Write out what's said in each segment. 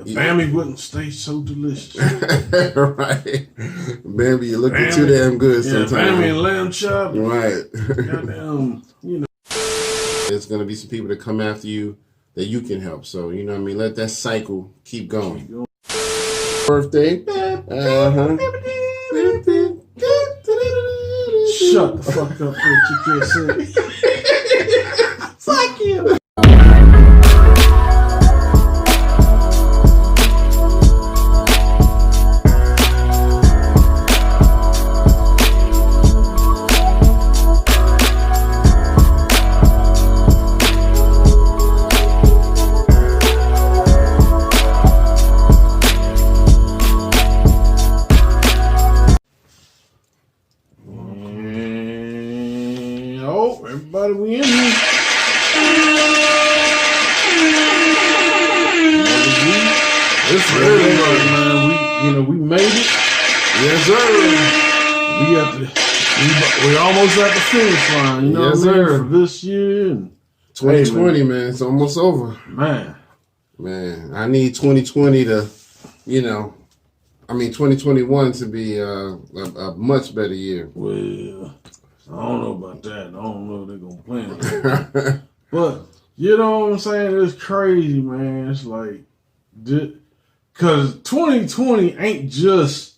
The Bambi wouldn't stay so delicious. Right. Bambi, you're looking too damn good sometimes. Bambi and lamb chop. Right. Goddamn, There's going to be some people that come after you that you can help. So, you know what I mean? Let that cycle keep going. Birthday. Shut the fuck up, what you just said. Fuck you. Everybody, we in here. It's early, man. We made it. Yes, sir. We almost at the finish line. You know yes, what I mean? Sir. For this year. And 2020, man. It's almost over. Man, I need 2020 to, 2021 to be a much better year. Well, I don't know about that. I don't know if they're going to plan it. But, you know what I'm saying? It's crazy, man. It's like, because 2020 ain't just,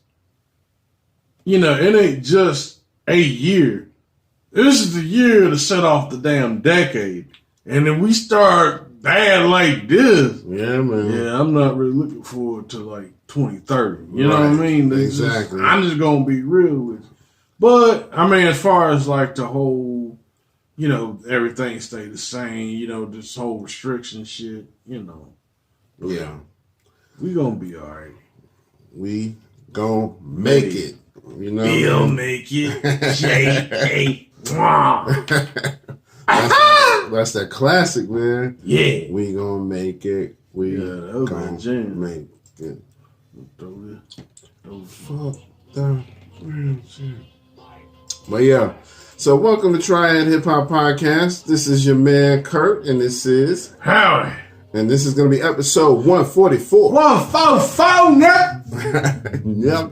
it ain't just a year. This is the year to set off the damn decade. And if we start bad like this, yeah, man. Yeah, I'm not really looking forward to like 2030. You know what I mean? Exactly. I'm just going to be real with you. But, as far as like the whole, everything stay the same, this whole restriction shit, Yeah. We gonna be all right. We gonna make it. We'll make it. J.A. That's that classic, man. Yeah. We gonna make it. We that gonna jam. make it. Fuck that shit. But yeah, so welcome to Triad Hip Hop Podcast. This is your man Kurt, and this is Howdy. And this is going to be episode 144. 144, Yep.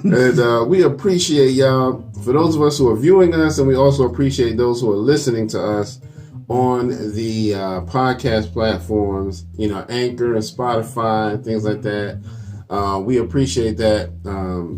And we appreciate y'all. For those of us who are viewing us, and we also appreciate those who are listening to us on the podcast platforms, Anchor and Spotify and things like that. We appreciate that.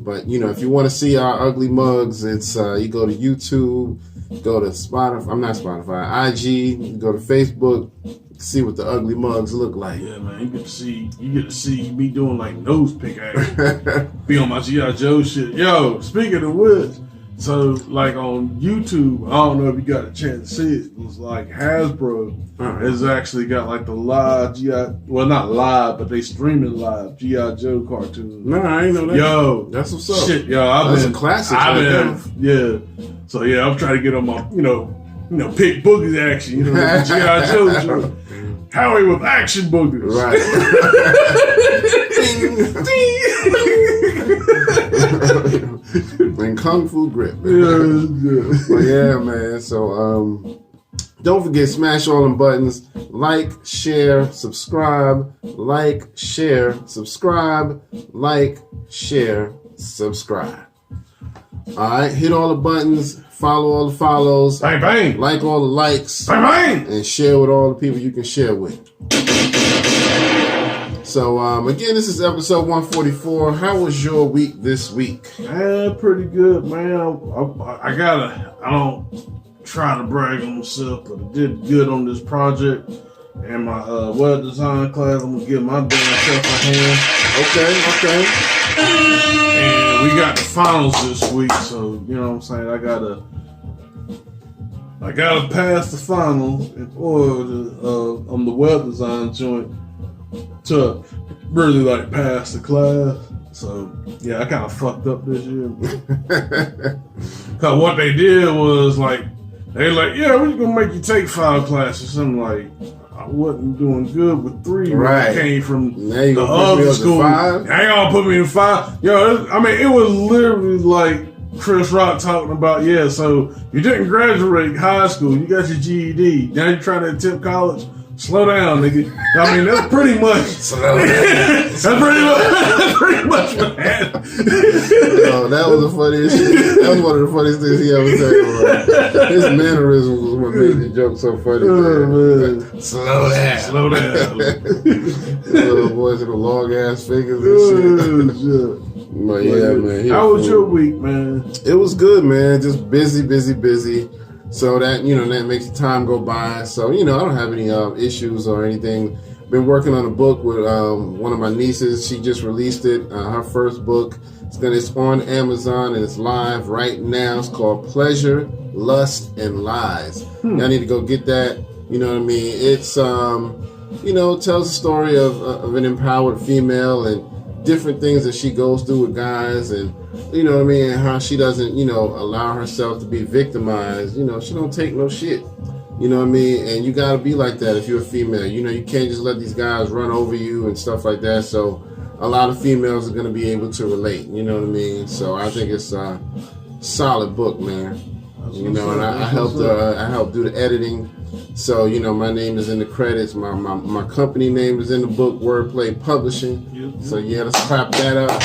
But, if you want to see our ugly mugs, it's you go to YouTube, go to Spotify. I'm not Spotify. IG. You go to Facebook. See what the ugly mugs look like. Yeah, man. You get to see me doing like nose pick action. Be on my G.I. Joe shit. Yo, speaking of which, so like on YouTube, I don't know if you got a chance to see it. It was like Hasbro has actually got like the live well, not live, but they streaming live G.I. Joe cartoons. No, I ain't know that. Yo, that's what's up. Shit, yo, that's a classic. Yeah. So yeah, I'm trying to get on my, pick boogers action. The G.I. Joe joint. Howie with action boogers. Right. And Kung Fu grip. But yeah, man. So don't forget, smash all them buttons. Like, share, subscribe. Like, share, subscribe. Like, share, subscribe. Alright, hit all the buttons, follow all the follows, bang bang, like all the likes, bang bang, and share with all the people you can share with. So again, this is episode 144. How was your week this week? Pretty good, man. I don't try to brag on myself, but I did good on this project. And my web design class, I'm gonna give my damn self a hand. Okay. And we got the finals this week, so you know what I'm saying. I gotta pass the finals in order to, on the web design joint to really like pass the class. So yeah, I kind of fucked up this year. Cause what they did was like they like, yeah, we're gonna make you take 5 classes. I'm like, I wasn't doing good with 3 when I came from the other school. I ain't gonna put me in 5. Yo, it was literally like Chris Rock talking about, so you didn't graduate high school, you got your GED, now you're trying to attempt college, Slow down, nigga. I mean, that's pretty much. Slow down. That's pretty much what happened. Yo, that was the funniest shit. That was one of the funniest things he ever said. His mannerisms was what made the joke so funny, man. Slow down. Slow down. Little boys with the long ass fingers and shit. But yeah, man. How was your week, man? It was good, man. Just busy. So that, that makes the time go by. So, I don't have any issues or anything. Been working on a book with one of my nieces. She just released it, her first book. It's on Amazon and it's live right now. It's called Pleasure, Lust, and Lies. Y'all need to go get that. You know what I mean? It's, tells the story of an empowered female and different things that she goes through with guys and, you know what I mean, and how she doesn't, allow herself to be victimized. She don't take no shit. You know what I mean? And you gotta be like that if you're a female. You can't just let these guys run over you and stuff like that. So a lot of females are gonna be able to relate. You know what I mean? So I think it's a solid book, man. And I helped do the editing. So, my name is in the credits. My company name is in the book, Wordplay Publishing. Yep. So yeah, let's clap that up.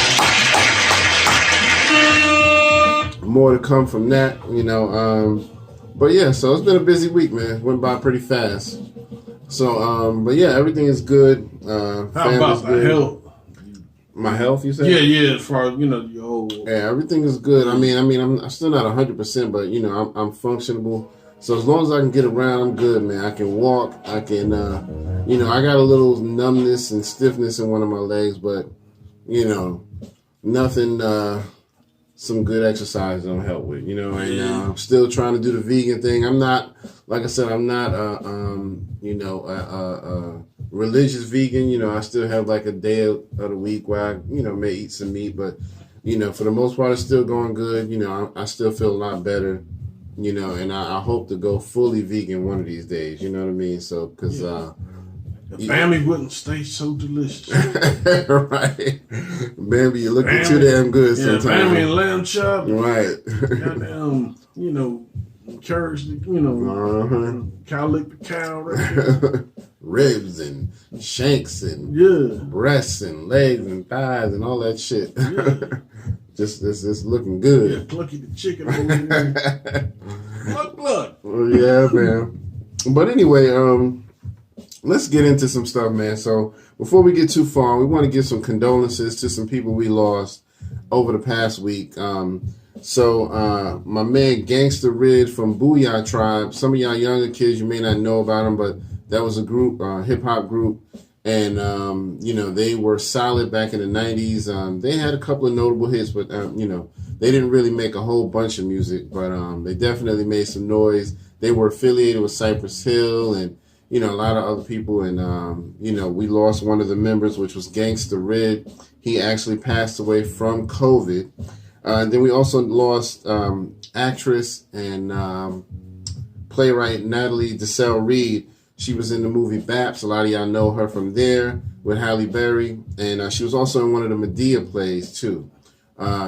More to come from that, but yeah, so it's been a busy week, man. Went by pretty fast. So, but yeah, everything is good. How about the health? My health, you said? Yeah, as far as, your whole... Yeah, everything is good. I mean, I'm still not 100%, but, I'm functionable. So as long as I can get around, I'm good, man. I can walk. I can, I got a little numbness and stiffness in one of my legs, but, nothing... some good exercise don't help with, and I'm still trying to do the vegan thing. I'm not, like I said, I'm not, a religious vegan. I still have like a day of the week where I, may eat some meat, but, for the most part, it's still going good. I still feel a lot better, and I hope to go fully vegan one of these days. You know what I mean? So, because, the family wouldn't stay so delicious. Right. Baby, you're looking too damn good sometimes. Family and lamb chop. Right. Goddamn, encourage the, cow lick the cow right there. Ribs and shanks and breasts and legs and thighs and all that shit. Yeah. Just looking good. Yeah, Clucky the chicken over there. Cluck. Well, yeah, man. But anyway, let's get into some stuff, man. So before we get too far, we want to give some condolences to some people we lost over the past week. So my man Gangsta Rid from Booyah Tribe, some of y'all younger kids, you may not know about him, but that was a group, hip-hop group. And, they were solid back in the 90s. They had a couple of notable hits, but, they didn't really make a whole bunch of music. But they definitely made some noise. They were affiliated with Cypress Hill and, a lot of other people. And, we lost one of the members, which was Gangsta Rid. He actually passed away from COVID. Then we also lost actress and playwright Natalie Desselle Reid. She was in the movie Baps. A lot of y'all know her from there with Halle Berry. And she was also in one of the Medea plays, too.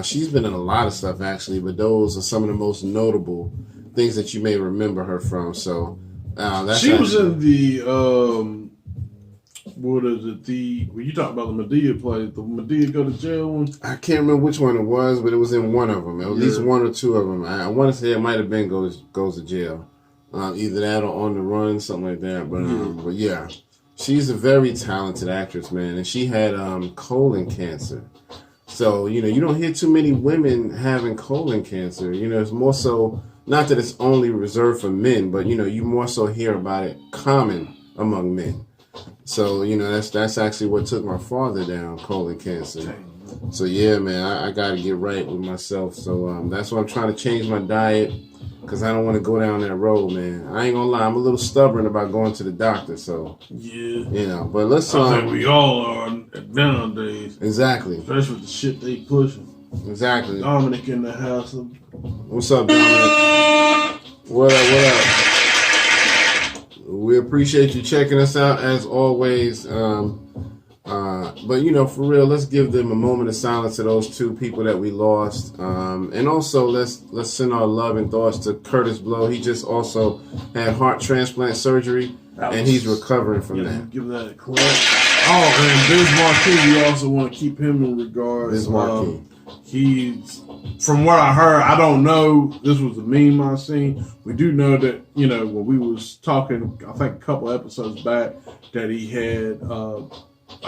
She's been in a lot of stuff, actually, but those are some of the most notable things that you may remember her from. So that's she was in the, what is it, when you talk about the Medea play, the Medea Go to Jail one? I can't remember which one it was, but it was in one of them. At least one or two of them. I want to say it might have been Goes to Jail. Either that or On the Run, something like that. But yeah, she's a very talented actress, man. And she had colon cancer. So, you don't hear too many women having colon cancer. It's more so, not that it's only reserved for men, but, you more so hear about it common among men. So, that's actually what took my father down, colon cancer. So, yeah, man, I got to get right with myself. So, that's why I'm trying to change my diet. Because I don't want to go down that road, man. I ain't gonna lie, I'm a little stubborn about going to the doctor, so yeah, but let's I think we all are nowadays. Exactly. Especially with the shit they pushing. Exactly. Dominic in the house. What's up, Dominic? What up? We appreciate you checking us out as always. But for real, let's give them a moment of silence to those two people that we lost. And also let's send our love and thoughts to Curtis Blow. He just also had heart transplant surgery. and he's recovering from that. Give that a clap. Oh, and Biz Markie, we also want to keep him in regards. Biz Markie. He's, from what I heard, I don't know, this was a meme I seen. We do know that, when we was talking, I think a couple episodes back, that he had,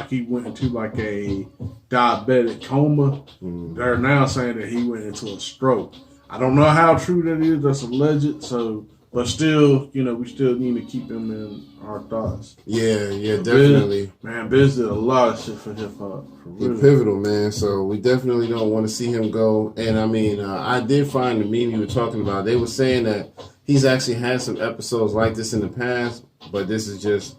he went into like a diabetic coma. They're now saying that he went into a stroke. I don't know how true that is. That's alleged. So, but still, we still need to keep him in our thoughts. Yeah, definitely. Biz did a lot of shit for hip hop. He's pivotal, man. So we definitely don't want to see him go. And I mean, I did find the meme you were talking about. They were saying that he's actually had some episodes like this in the past, but this is just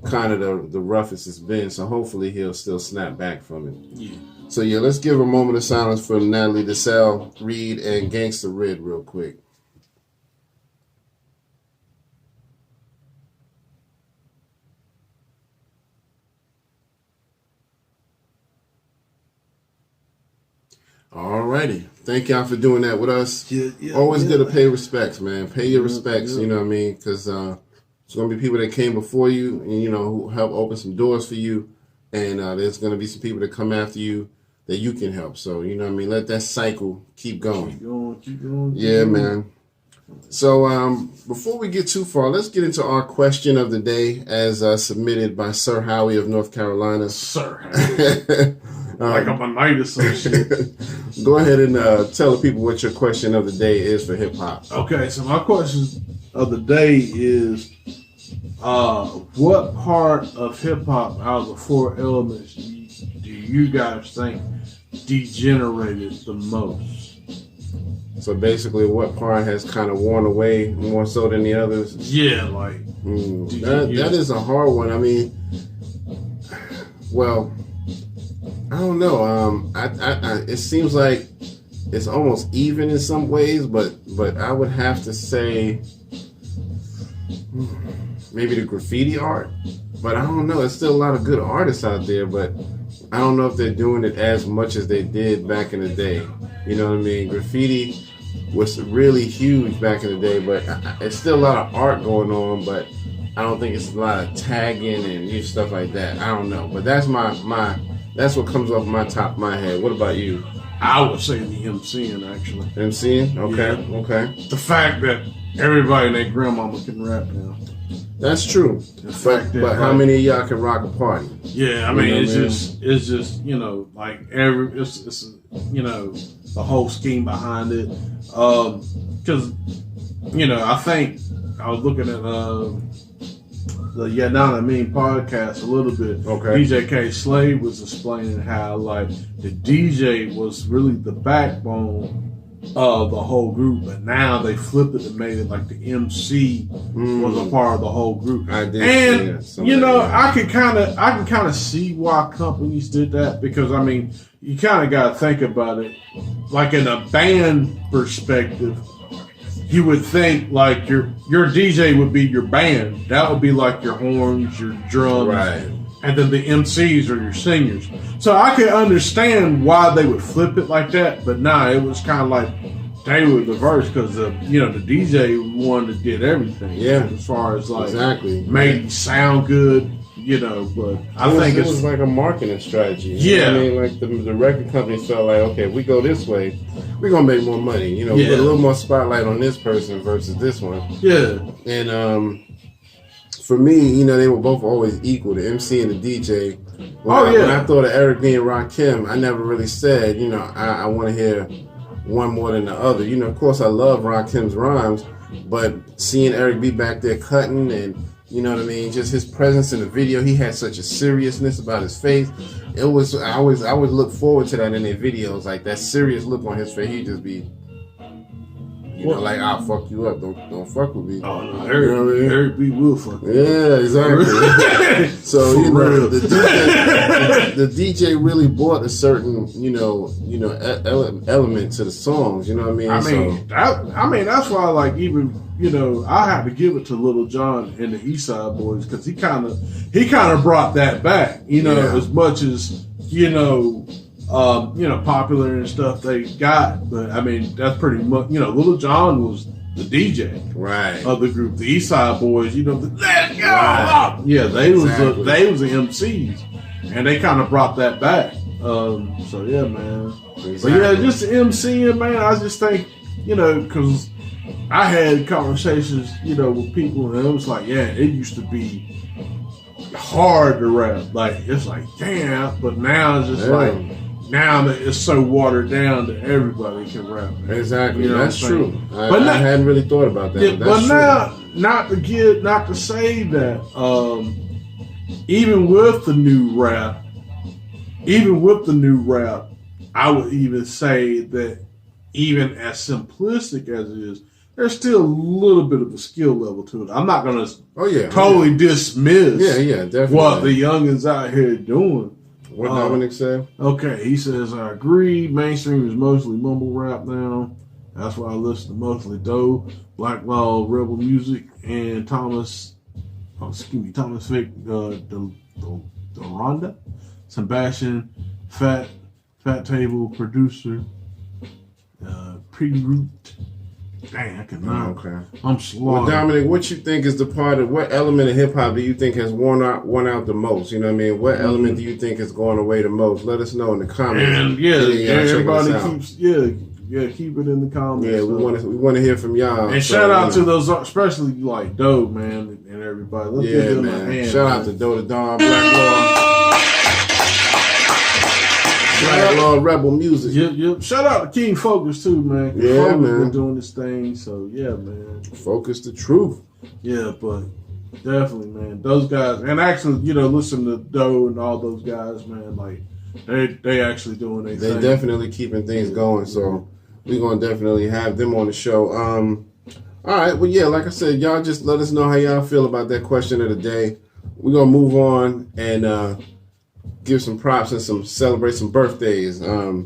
kind of the roughest it's been. So hopefully he'll still snap back from it. Yeah. So yeah, let's give a moment of silence for Natalie Desselle, Reed, and Gangsta Red real quick. Alrighty. Thank y'all for doing that with us. Always good to pay respects, man. Pay your respects, you know what I mean? Because there's going to be people that came before you and, who help open some doors for you. And there's going to be some people that come after you that you can help. So, you know what I mean? Let that cycle keep going. Keep going. Yeah, man. So before we get too far, let's get into our question of the day as submitted by Sir Howie of North Carolina. Sir Howie. Like I'm a knight or some shit. Go ahead and tell the people what your question of the day is for hip hop. Okay, so my question of the day is, what part of hip hop out of the four elements do you guys think degenerated the most? So basically, what part has kind of worn away more so than the others? Yeah, like that is a hard one. I mean, well, I don't know. It seems like it's almost even in some ways, but I would have to say maybe the graffiti art. But I don't know. There's still a lot of good artists out there, but I don't know if they're doing it as much as they did back in the day. You know what I mean? Graffiti was really huge back in the day, but it's still a lot of art going on, but I don't think it's a lot of tagging and stuff like that. I don't know. But that's that's what comes off my top of my head. What about you? I would say the MCing, actually. MCing? Okay, yeah. Okay. The fact that everybody and their grandmama can rap now. That's true. The fact that, but how many of y'all can rock a party? Yeah, I mean, it's just like it's the whole scheme behind it. Because I think I was looking at the Yeah Now I Mean podcast a little bit. Okay. DJ K Slade was explaining how like the DJ was really the backbone of the whole group, but now they flipped it and made it like the MC was a part of the whole group. I did, I can kind of see why companies did that, because I mean, you kind of got to think about it, like in a band perspective. You would think like your DJ would be your band. That would be like your horns, your drums, right. And then the MCs are your singers. So I could understand why they would flip it like that, but nah, it was kind of like they were the verse, because the DJ one that did everything. Yeah, as far as like exactly made it sound good. But I think it was like a marketing strategy. Yeah, I mean, like the record companies felt like, okay, if we go this way, we're gonna make more money. We put a little more spotlight on this person versus this one. Yeah, and for me, they were both always equal, the MC and the DJ. When I thought of Eric B and Rakim, I never really said, I want to hear one more than the other. Of course, I love Rakim's rhymes, but seeing Eric B back there cutting and you know what I mean? Just his presence in the video. He had such a seriousness about his face. I would look forward to that in their videos, like that serious look on his face. He'd just be, like, I'll fuck you up. Don't fuck with me. Oh no, Eric B will fuck you. Yeah, exactly. So the DJ really brought a certain element to the songs. You know what I mean? That's why, like, even. I had to give it to Lil Jon and the East Side Boys, because he kind of brought that back. As much as popular and stuff they got, but I mean that's pretty much. Lil Jon was the DJ right of the group, the East Side Boys. You know, let's go. Right. Yeah, they Exactly. was the MCs, and they kind of brought that back. So yeah, man. Exactly. But yeah, just the MCing, man. I just think, you know, because I had conversations, you know, with people, and it was like, yeah, it used to be hard to rap. Like, it's like, damn, but now it's just like, now that it's so watered down that everybody can rap. Man. Exactly, You know that's what I'm true. saying? But I hadn't really thought about that. Yeah, but now, not to say that, even with the new rap, I would even say that even as simplistic as it is, there's still a little bit of a skill level to it. I'm not gonna totally dismiss definitely what the youngins out here doing. What Dominic said? Okay, he says, I agree. Mainstream is mostly mumble rap now. That's why I listen to mostly Doe, Black Law, Rebel Music, and Thomas Vick, Ronda, Sebastian, Fat Table, producer, Pre-Root. Dang, I cannot. Okay. I'm slow. Well, Dominic, what you think is the part of what element of hip hop do you think has worn out the most? You know what I mean? What element do you think is going away the most? Let us know in the comments. And everybody keeps keep it in the comments. Yeah, we want to hear from y'all. And shout out to those, especially like Doe, man, and everybody. Let's give them a hand, shout out to Doe the Dawn, Black Law, Rebel Music. Yep. Shout out to King Focus too, man. Yeah, Focus man. been doing this thing, so yeah, man. Focus the truth. Yeah, but definitely, man. Those guys, and actually, you know, listen to Doe and all those guys, man. Like they actually doing their thing. They definitely keeping things going. So we're gonna definitely have them on the show. All right. Well, yeah, like I said, y'all just let us know how y'all feel about that question of the day. We're gonna move on and give some props and celebrate some birthdays. All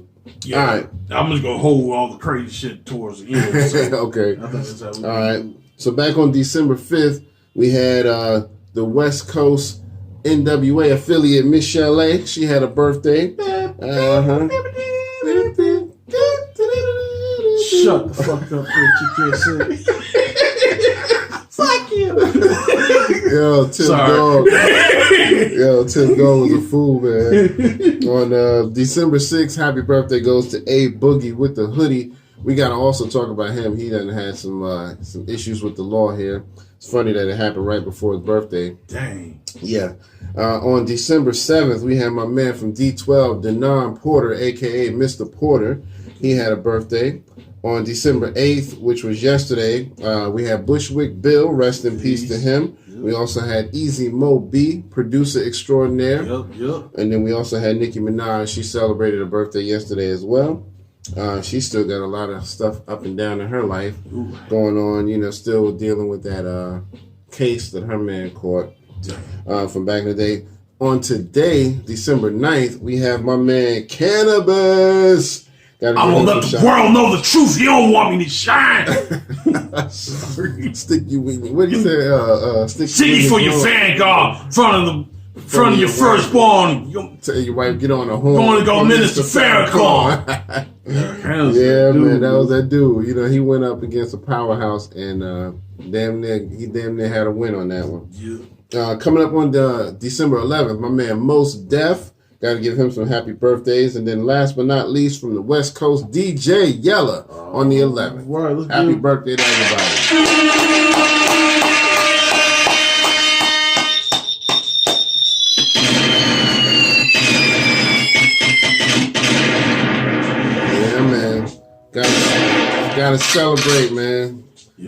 right. I'm just gonna hold all the crazy shit towards the end. So okay. I think that's how we all right. So back on December 5th, we had the West Coast NWA affiliate Michelle A. She had a birthday. Shut the fuck up, bitch. You can't say. Fuck you. Yo, Tim Dog was a fool, man. On December 6th, happy birthday goes to A Boogie with the hoodie. We gotta also talk about him. He done had some issues with the law here. It's funny that it happened right before his birthday. Dang. Yeah. On December 7th, we had my man from D12, Denon Porter, a.k.a. Mr. Porter. He had a birthday. On December 8th, which was yesterday, we had Bushwick Bill, rest in peace to him. Yep. We also had Easy Mo B, producer extraordinaire. Yep. And then we also had Nicki Minaj. She celebrated her birthday yesterday as well. She still got a lot of stuff up and down in her life going on, you know, still dealing with that case that her man caught from back in the day. On today, December 9th, we have my man Cannabis. I'm gonna let the world know the truth. You don't want me to shine. Sorry. Stick you with me. What do you say? Stick you for your vanguard, front of your firstborn. Tell your wife, get on the horn. Going to go Minister Farrakhan. Yeah, man, that was that dude. You know, he went up against a powerhouse and damn near had a win on that one. Yeah. Coming up on December 11th, my man Most Def. Got to give him some happy birthdays. And then last but not least, from the West Coast, DJ Yella on the 11th. Right, happy birthday to everybody. Yeah, man. Gotta celebrate, man.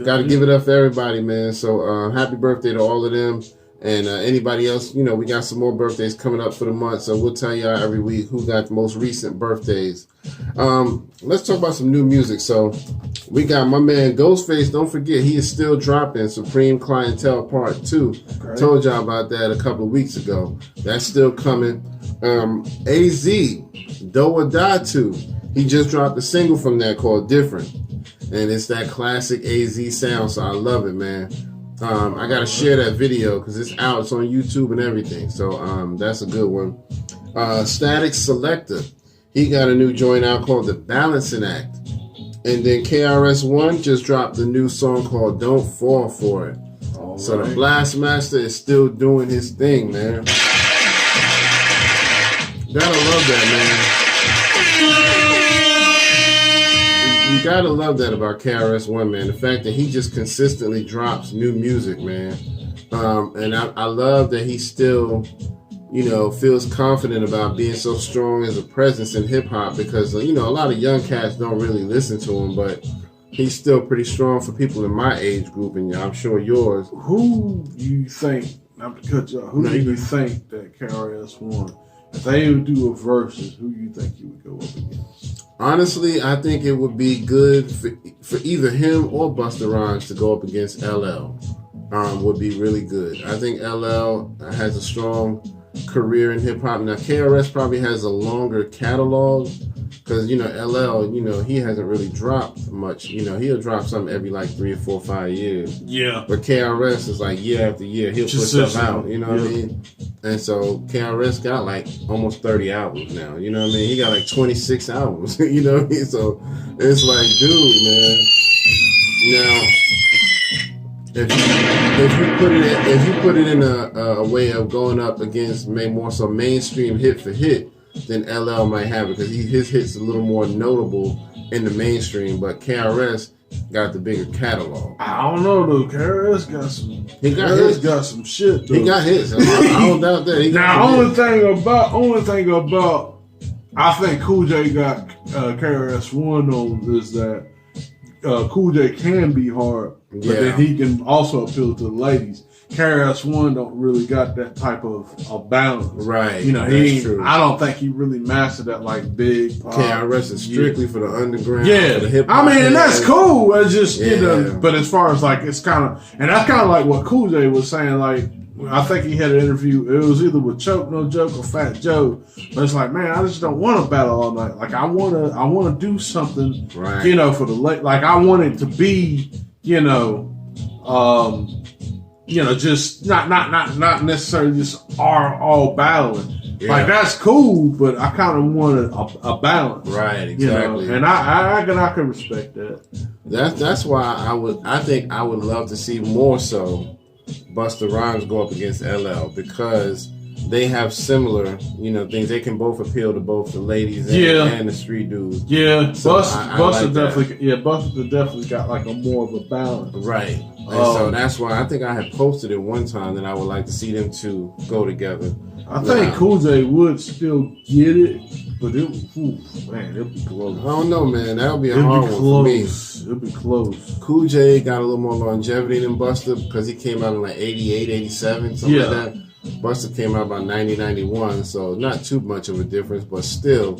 Gotta give it up for everybody, man. So happy birthday to all of them. And anybody else, you know, we got some more birthdays coming up for the month, so we'll tell y'all every week who got the most recent birthdays. Let's talk about some new music. So we got my man Ghostface. Don't forget, he is still dropping Supreme Clientele Part 2. Okay. Told y'all about that a couple of weeks ago. That's still coming. AZ, Do or Die 2. He just dropped a single from that called Different. And it's that classic AZ sound, so I love it, man. I gotta share that video because it's out. It's on YouTube and everything. So that's a good one. Static Selector. He got a new joint out called The Balancing Act. And then KRS-One just dropped a new song called Don't Fall For It. All so right. the Blastmaster is still doing his thing, man. Gotta love that, man. You gotta love that about KRS-One, man. The fact that he just consistently drops new music, man. And I love that he still, feels confident about being so strong as a presence in hip hop because, a lot of young cats don't really listen to him, but he's still pretty strong for people in my age group, and I'm sure yours. Who do you think, not to cut you off, who do you think that KRS-One, if they would do a versus, who do you think you would go up against? Honestly, I think it would be good for either him or Busta Rhymes to go up against LL. Would be really good. I think LL has a strong career in hip hop. Now KRS probably has a longer catalog because LL, he hasn't really dropped much. He'll drop something every like 3 or 4 or 5 years. Yeah. But KRS is like year after year he'll put stuff out. You know what I mean? And so KRS got like almost 30 albums now. You know what I mean? He got like 26 albums. You know what I mean? So it's like, dude, man. Now, if you put it in a way of going up against more so mainstream hit for hit, then LL might have it because his hits a little more notable in the mainstream, but KRS got the bigger catalog. I don't know though. KRS got some. Got some shit though. He got hits. I don't doubt that. Only thing about I think Cool J got KRS-One on is that Cool J can be hard. But then he can also appeal to the ladies. KRS-One don't really got that type of balance. Right. True. I don't think he really mastered that like big pop. KRS is strictly for the underground. Yeah. For the hip hop. and that's cool. It's just, but as far as like, it's kind of, and that's kind of like what Cool J was saying, like, I think he had an interview. It was either with Choke No Joke or Fat Joe. But it's like, man, I just don't want to battle all night. Like, I want to do something, right. For the late. Like, I want it to be, just not necessarily just all battling. Yeah. Like that's cool, but I kind of want a balance. Right, exactly. And I can respect that. That's why I think I would love to see more so Busta Rhymes go up against LL because they have similar, things. They can both appeal to both the ladies and the street dudes. Yeah, so Busta definitely. That. Yeah, Busta definitely got like a more of a balance. Right, and so that's why I think I had posted it one time that I would like to see them two go together. I think Cool J would still get it, but it'll be close. I don't know, man. That'll be a hard one for me. It'll be close. Cool J got a little more longevity than Busta because he came out in like 88, 87, something like that. Busta came out about 90, 91, so not too much of a difference, but still,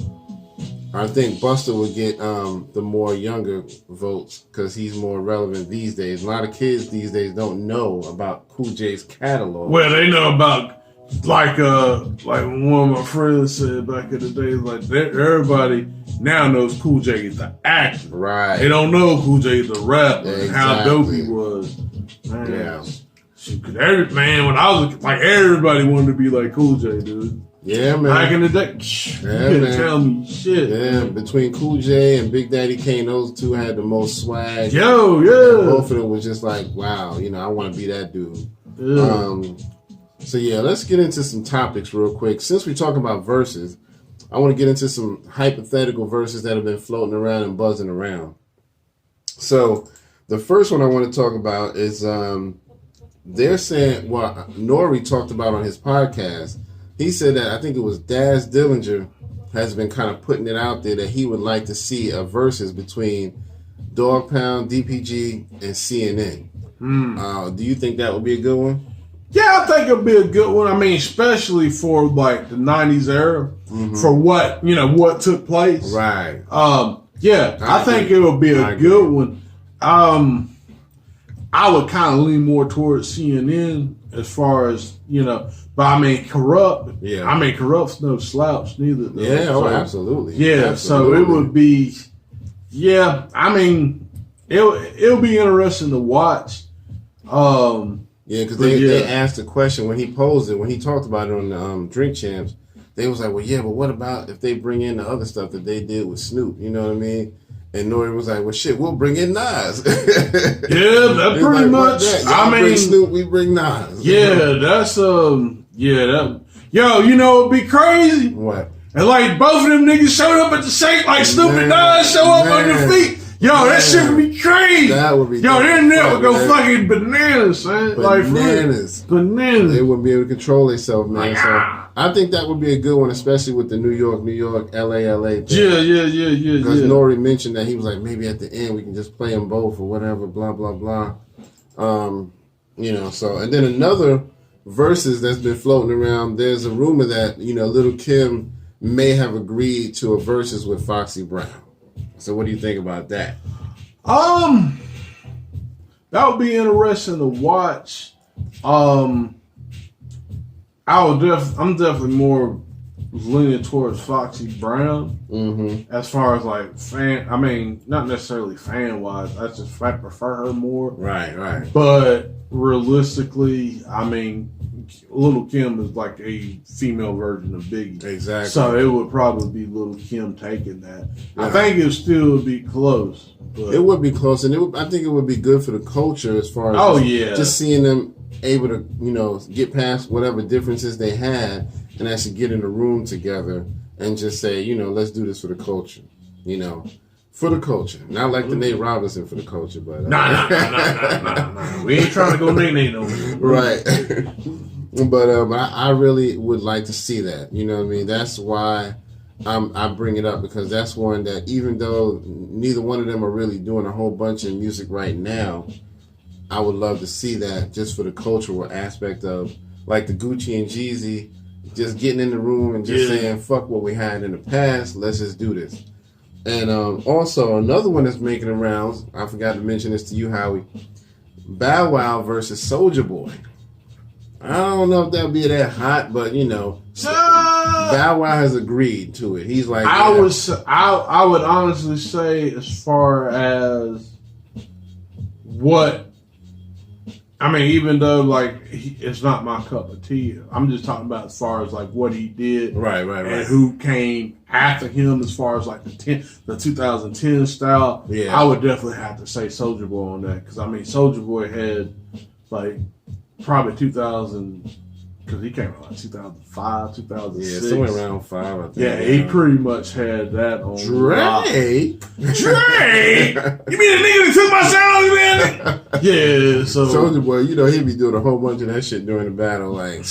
I think Busta would get the more younger votes because he's more relevant these days. A lot of kids these days don't know about Cool J's catalog. Well, they know about like one of my friends said back in the day, like everybody now knows Cool J is the actor. Right. They don't know Cool J is the rapper and how dope he was. Man. Yeah. When I was like, everybody wanted to be like Cool J, dude. Yeah, man. Back in the day, you couldn't tell me shit. Yeah, between Cool J and Big Daddy Kane, those two had the most swag. Yo, yeah. Both of them was just like, wow, I want to be that dude. Yeah. So yeah, let's get into some topics real quick. Since we're talking about verses, I want to get into some hypothetical verses that have been floating around and buzzing around. So the first one I want to talk about is they're saying, Nori talked about on his podcast. He said that I think it was Daz Dillinger has been kind of putting it out there that he would like to see a versus between Dog Pound, DPG, and CNN. Do you think that would be a good one? Yeah, I think it'll be a good one. I mean, especially for like the 90s era, for what took place. Right. I think it will be a good one. I would kind of lean more towards CNN as far as, but I mean, Corrupt. Yeah. I mean, Corrupt's no slouch neither. Though. Yeah, absolutely. Yeah, absolutely. So it would be, I mean, it'll be interesting to watch. Yeah, because they asked the question when he posed it, when he talked about it on the Drink Champs, they was like, well, yeah, but what about if they bring in the other stuff that they did with Snoop? You know what I mean? And Nori was like, well, shit, we'll bring in Nas. Yeah, that pretty much. I mean, bring Snoop, we bring Nas. Yeah, that's, that, yo, you know what'd be crazy? What? And like both of them niggas showed up at the same, like Snoop and Nas show up on their feet. Yo, that shit would be crazy. That would be. Yo, their net would go fucking bananas, son. Bananas. Like, bananas. They wouldn't be able to control themselves, man. So I think that would be a good one, especially with the New York, LA thing. Yeah. Because Nori mentioned that he was like, maybe at the end we can just play them both or whatever, blah, blah, blah. You know, so, and then another verses that's been floating around, there's a rumor that, you know, Lil Kim may have agreed to a verses with Foxy Brown. So what do you think about that? That would be interesting to watch. I'm definitely more leaning towards Foxy Brown as far as like not necessarily fan wise. I prefer her more. Right. But realistically, I mean, Lil Kim is like a female version of Biggie. Exactly. So it would probably be Lil Kim taking that. Yeah. I think it would still be close. But. It would be close, and I think it would be good for the culture as far as just seeing them able to, you know, get past whatever differences they had and actually get in a room together and just say, you know, let's do this for the culture, you know, for the culture. Not like the Nate Robinson for the culture, but nah. We ain't trying to go Nate no more. Right. But I really would like to see that. You know what I mean? That's why I bring it up, because that's one that, even though neither one of them are really doing a whole bunch of music right now, I would love to see that just for the cultural aspect of, like, the Gucci and Jeezy just getting in the room and just saying, fuck what we had in the past, let's just do this. And also, another one that's making the rounds, I forgot to mention this to you, Howie, Bow Wow versus Soulja Boy. I don't know if that would be that hot, but, you know, Bow Wow has agreed to it. He's like, I would honestly say, as far as what, I mean, even though, like, it's not my cup of tea, I'm just talking about as far as, like, what he did. Right. And who came after him as far as, like, the 2010 style. Yeah. I would definitely have to say Soulja Boy on that. Because, I mean, Soulja Boy had, like, probably 2000, because he came out like 2005, 2006. Yeah, somewhere around 5, I think. Yeah, he pretty much had that on. Drake? You mean the nigga that took my sound, man? Yeah, so. Soulja Boy, you know, he'd be doing a whole bunch of that shit during the battle, like,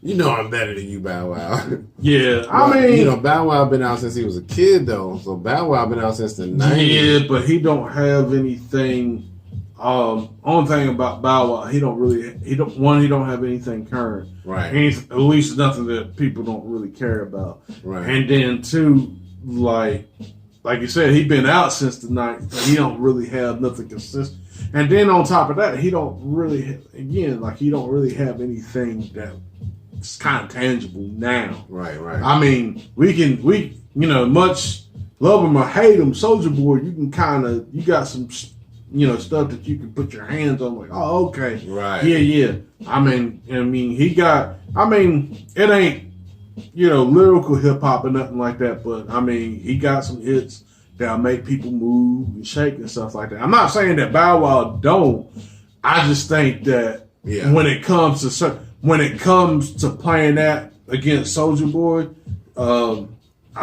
you know I'm better than you, Bow Wow. Yeah, I mean. You know, Bow Wow been out since he was a kid, though. So Bow Wow been out since the 90s. Yeah, but he don't have anything. Only thing about Bow Wow, he don't have anything current. Right. At least nothing that people don't really care about. Right. And then two, like you said, he been out since the 90s, so he don't really have nothing consistent. And then on top of that, he don't really have anything that's kind of tangible now. Right. I mean, we much love him or hate him, Soulja Boy, you got some, you know, stuff that you can put your hands on, like, oh, okay. Right. Yeah. I mean, it ain't, you know, lyrical hip hop or nothing like that, but I mean, he got some hits that'll make people move and shake and stuff like that. I'm not saying that Bow Wow don't. I just think that when it comes to playing that against Soulja Boy, I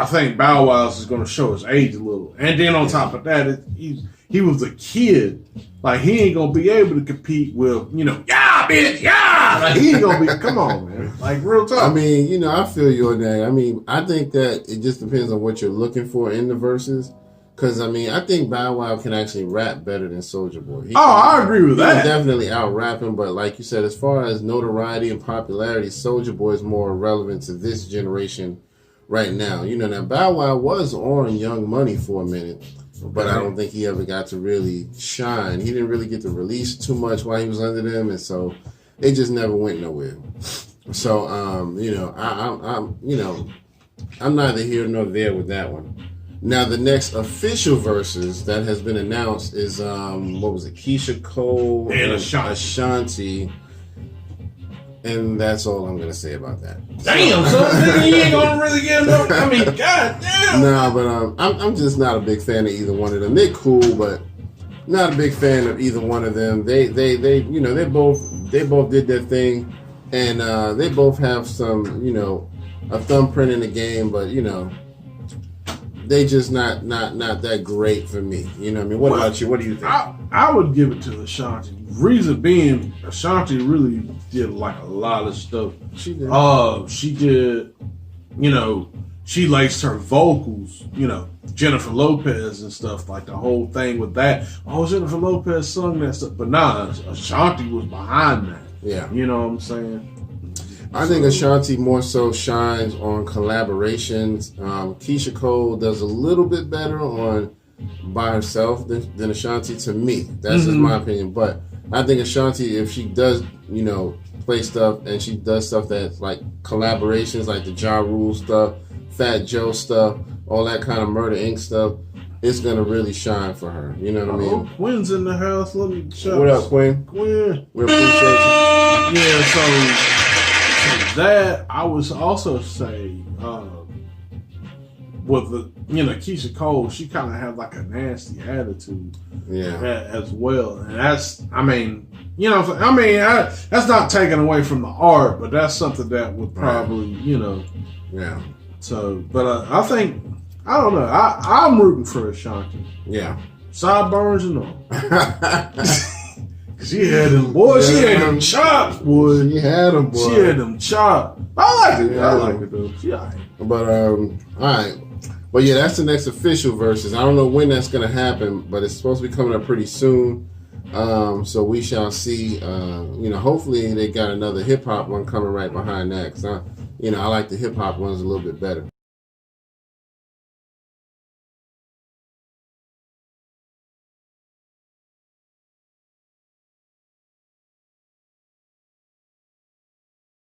think Bow Wow is going to show his age a little. And then on top of that, he was a kid. Like, he ain't going to be able to compete with, you know, yeah, bitch, yeah. Like, he ain't going to be, come on, man. Like, real talk. I mean, you know, I feel you on that. I mean, I think that it just depends on what you're looking for in the verses. Because, I mean, I think Bow Wow can actually rap better than Soulja Boy. I agree with that. He can definitely out-rap him, but like you said, as far as notoriety and popularity, Soulja Boy is more relevant to this generation right now. You know, now Bow Wow was on Young Money for a minute, but I don't think he ever got to really shine. He didn't really get to release too much while he was under them, and so it just never went nowhere. So, you know, I'm neither here nor there with that one. Now, the next official verses that has been announced is, what was it, Keisha Cole and Ashanti. And that's all I'm gonna say about that. Damn, so you ain't gonna really get no. I mean, god damn. Nah, but I'm just not a big fan of either one of them. They're cool, but not a big fan of either one of them. They you know, they both did their thing, and they both have some, you know, a thumbprint in the game, but you know, they just not that great for me. You know what I mean? What about you? What do you think? I would give it to Ashanti. Reason being, Ashanti really did like a lot of stuff. She did. She did, you know, she laced her vocals, you know, Jennifer Lopez and stuff, like the whole thing with that. Oh, Jennifer Lopez sung that stuff. But nah, Ashanti was behind that. Yeah. You know what I'm saying? I think Ashanti more so shines on collaborations. Keisha Cole does a little bit better on by herself than Ashanti, to me. That's just my opinion. But I think Ashanti, if she does, you know, play stuff and she does stuff that's like collaborations, like the Ja Rule stuff, Fat Joe stuff, all that kind of Murder Inc. stuff, it's going to really shine for her. You know what I mean? Quinn's in the house. Let me shout. What up, Quinn? Quinn. We appreciate you. Yeah, so that I would also say with the, you know, Keisha Cole, she kind of had like a nasty attitude, as well, and that's, I mean, you know, that's not taken away from the art, but that's something that would probably, you know, So, but I think, I don't know, I'm rooting for Ashanti. Yeah, sideburns and all. She had them, boy. She had them chops, boy. She had them, boy. She had them chops. I like it. I like it though. She all right. But all right. But yeah, that's the next official versus. I don't know when that's gonna happen, but it's supposed to be coming up pretty soon. So we shall see. You know, hopefully they got another hip hop one coming right behind that. Cause I like the hip hop ones a little bit better.